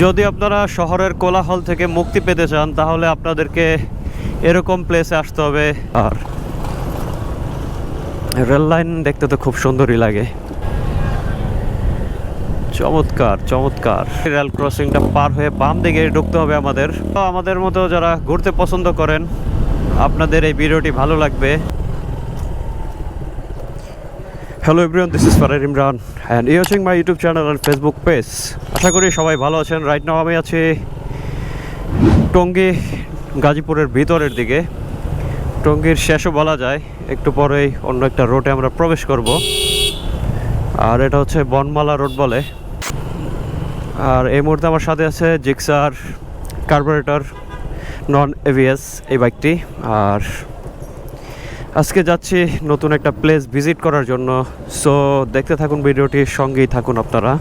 যদি আপনারা শহরের কোলাহল থেকে মুক্তি পেতে চান তাহলে আপনাদেরকে এরকম প্লেসে আসতে হবে। আর রেল লাইন দেখতে তো খুব সুন্দরই লাগে, চমৎকার চমৎকার। রেল ক্রসিংটা পার হয়ে বাম দিকে ঢুকতে হবে আমাদের। তো আমাদের মতো যারা ঘুরতে পছন্দ করেন আপনাদের এই ভিডিওটি ভালো লাগবে। Hello everyone, this is Farar Imran and you watching my YouTube channel and Facebook page. আশা করি সবাই ভালো আছেন। রাইট নাও আমি আছি টঙ্গী গাজীপুরের ভিতরের দিকে, টঙ্গীর শেষও বলা যায়। একটু পরেই অন্য একটা রোডে আমরা প্রবেশ করব, আর এটা হচ্ছে বনমালা রোড বলে। আর এই মুহূর্তে আমার সাথে আছে জিক্সার কার্বোরেটর নন এভিএস এই বাইকটি। আর আজকে যাচ্ছি নতুন একটা প্লেস ভিজিট করার জন্য। সো দেখতে থাকুন ভিডিওটি, সঙ্গেই থাকুন আপনারা।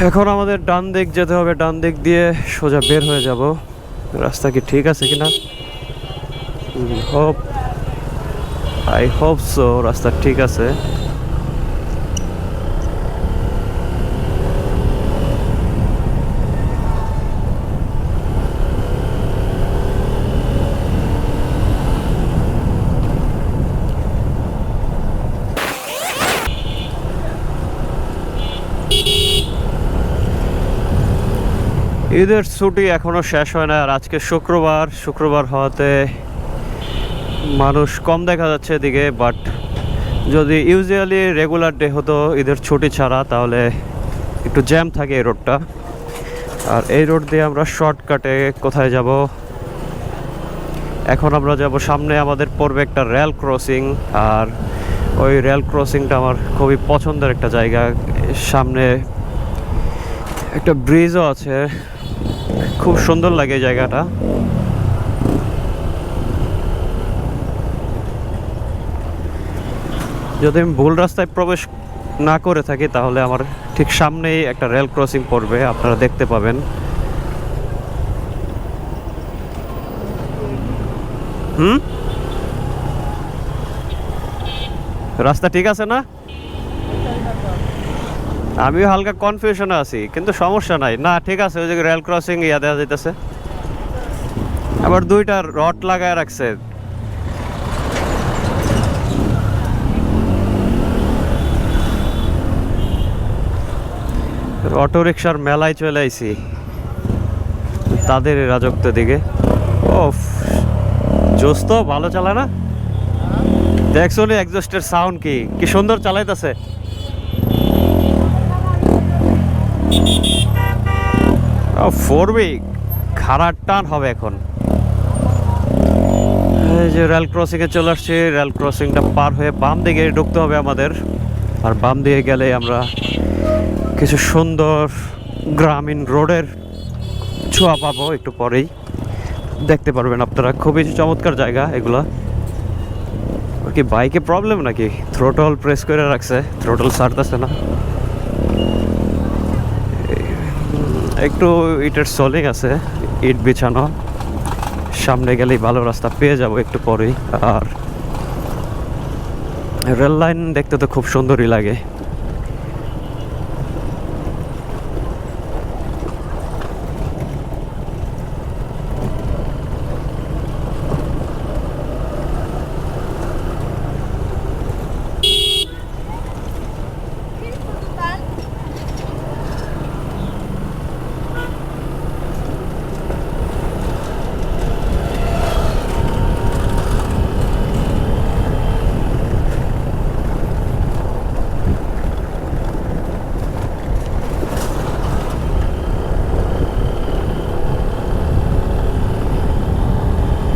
এখন আমাদের ডান দিক যেতে হবে, ডান দিক দিয়ে সোজা বের হয়ে যাব। রাস্তা কি ঠিক আছে কিনা, আই হোপ সো রাস্তা ঠিক আছে। ঈদের ছুটি এখনো শেষ হয় না, আর আজকে শুক্রবার হওয়াতে মানুষ কম দেখা যাচ্ছে এদিকে। বাট যদি ইউজুয়ালি রেগুলার ডে হতো ঈদের ছুটি ছাড়া, তাহলে একটু জ্যাম থাকে এই রোডটা। আর এই রোড দিয়ে আমরা শর্টকাটে কোথায় যাব? এখন আমরা যাব সামনে আমাদের পড়বে একটা রেল ক্রসিং, আর ওই রেল ক্রসিংটা আমার খুবই পছন্দের একটা জায়গা। সামনে একটা ব্রিজও আছে, খুব সুন্দর লাগে জায়গাটা। যদি আমি ভুল রাস্তায় প্রবেশ না করে থাকি তাহলে আমার ঠিক সামনেই একটা রেল ক্রসিং পড়বে, আপনারা দেখতে পাবেন। রাস্তা ঠিক আছে না? আমিও হালকা কনফিউশনে আছি, কিন্তু সমস্যা নাই। না ঠিক আছে, ওই যে রেল ক্রসিং ইয়া দেওয়া যাইতেছে। আবার দুইটা রড লাগায় রাখছে। অটো রিক্সার মেলায় চলে আইছি, তাদের রাজত্ব দিকে। ওফ, জোস তো ভালো চালায় না? দেখছো নি এক্সজস্টের সাউন্ড কি সুন্দর চালাইতেছে। ফোর উইক খারাপ টান হবে এখন। এই যে রেল ক্রসিংয়ে চলে আসছি, রেল ক্রসিংটা পার হয়ে বাম দিকে ঢুকতে হবে আমাদের। আর বাম দিকে গেলে আমরা কিছু সুন্দর গ্রামীণ রোডের ছোঁয়া পাবো। একটু পরেই দেখতে পারবেন আপনারা, খুবই চমৎকার জায়গা এগুলা। কি বাইকে প্রবলেম নাকি? থ্রোটল প্রেস করে রাখছে, থ্রোটল ছাড়তেছে না। একটু ইটের সোলিং আছে, ইট বিছানো। সামনে গেলেই ভালো রাস্তা পেয়ে যাব একটু পরেই। আর রেল লাইন দেখতে তো খুব সুন্দরই লাগে।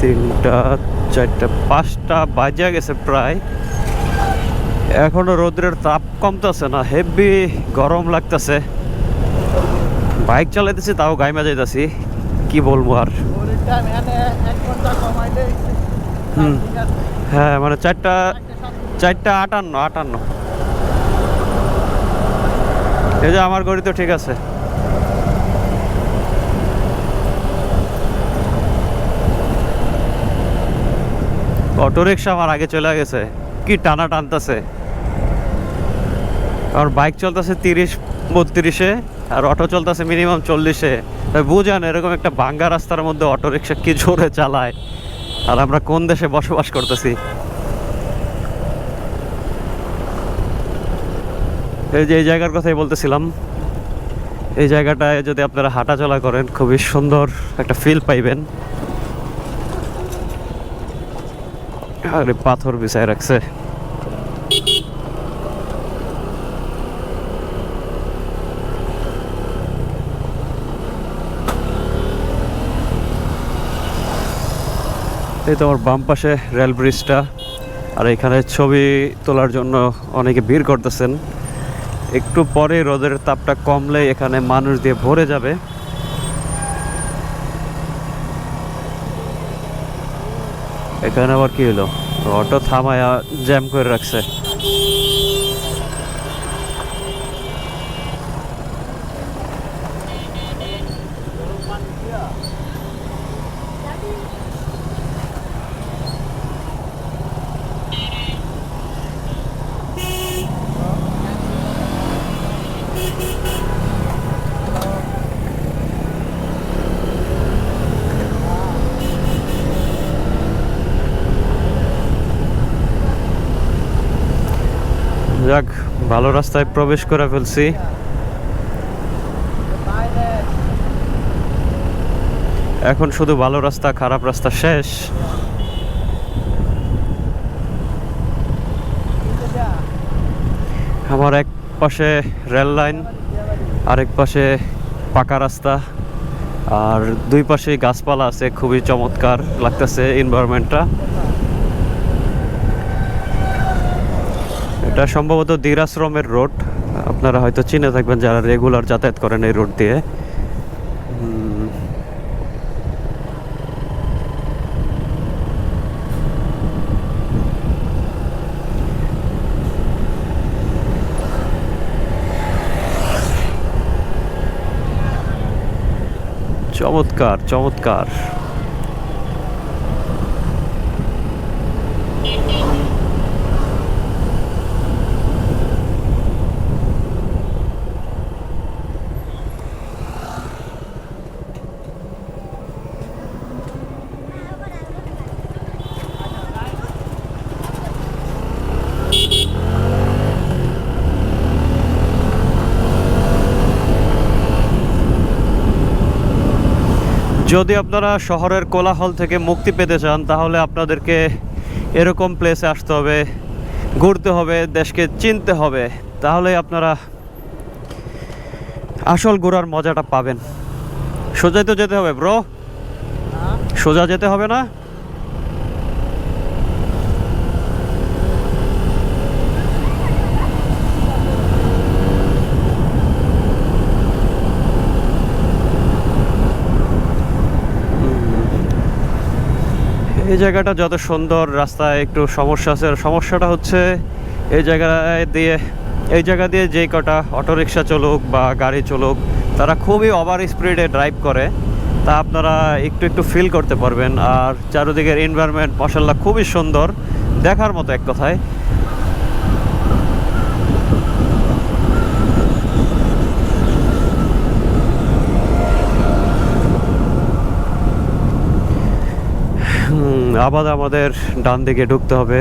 তিনটা, চারটা, পাঁচটা বাজে গেছে প্রায়। এখনো রোদ্রের তাপ কমতেছে না, হেভি গরম লাগতেছে। বাইক চালাইতেছি তাও গাইমা যাইতেছি, কি বলবো আর। হ্যাঁ মানে 4টা 4:58 এই যে আমার গড়ি তো ঠিক আছে। অটোরিকশা আমার আগে চলে গেছে, কি টানা টানতেছে। আর বাইক চলতেছে 30-32-এ, আর অটো চলতেছে মিনিমাম 40-এ। বুঝেন এরকম একটা ভাঙ্গা রাস্তার মধ্যে অটোরিকশা কি জোরে চালায়, আর আমরা কোন দেশে বসবাস করতেছি। এই যে এই জায়গার কথাই বলতেছিলাম, এই জায়গাটায় যদি আপনারা হাঁটাচলা করেন খুবই সুন্দর একটা ফিল পাইবেন। আরে পাথর বিছায় রাখছে। এই তো আমার বাম পাশে রেল ব্রিজটা, আর এখানে ছবি তোলার জন্য অনেকে ভিড় করতেছেন। একটু পরে রোদের তাপটা কমলে এখানে মানুষ দিয়ে ভরে যাবে। এখানে আবার কি হলো, অটো থামায়া জ্যাম করে রাখছে। যাক, ভালো রাস্তায় প্রবেশ করে ফেলছি। এখন শুধু ভালো রাস্তা, খারাপ রাস্তা শেষ। আমার এক পাশে রেল লাইন, আরেক পাশে পাকা রাস্তা, আর দুই পাশে গাছপালা আছে। খুবই চমৎকার লাগতেছে এনভায়রনমেন্টটা। এটা সম্ভবত দিরাশ্রমের রোড, আপনারা হয়তো চিনে থাকবেন যারা রেগুলার যাতায়াত করেন এই রোড দিয়ে। চমৎকার চমৎকার। যদি আপনারা শহরের কোলাহল থেকে মুক্তি পেতে চান তাহলে আপনাদেরকে এরকম প্লেসে আসতে হবে, ঘুরতে হবে, দেশকে চিনতে হবে। তাহলে আপনারা আসল ঘোরার মজাটা পাবেন। সোজাই তো যেতে হবে ব্রো, সোজা যেতে হবে না? এই জায়গাটা যত সুন্দর, রাস্তায় একটু সমস্যা আছে। সমস্যাটা হচ্ছে এই জায়গা দিয়ে যেই কটা অটোরিকশা চলুক বা গাড়ি চলুক, তারা খুবই ওভার স্পিডে ড্রাইভ করে। তা আপনারা একটু একটু ফিল করতে পারবেন। আর চারিদিকের এনভায়রনমেন্ট মাশাআল্লাহ খুবই সুন্দর, দেখার মতো এক কথায়। আবার আমাদের ডান দিকে ঢুকতে হবে।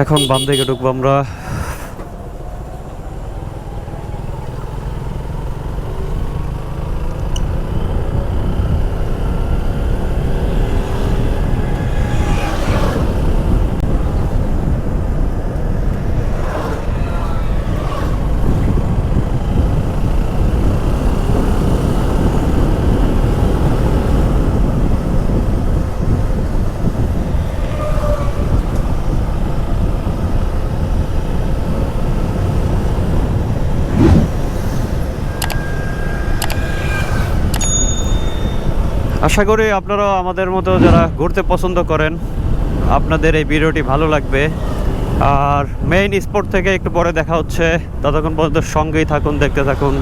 এখন বাম দিকে ঢুকবো আমরা। আশা করি আপনারাও আমাদের মতো যারা ঘুরতে পছন্দ করেন আপনাদের এই ভিডিওটি ভালো লাগবে। আর মেইন স্পট থেকে একটু পরে দেখা হচ্ছে, ততক্ষণ পর্যন্ত সঙ্গেই থাকুন, দেখতে থাকুন।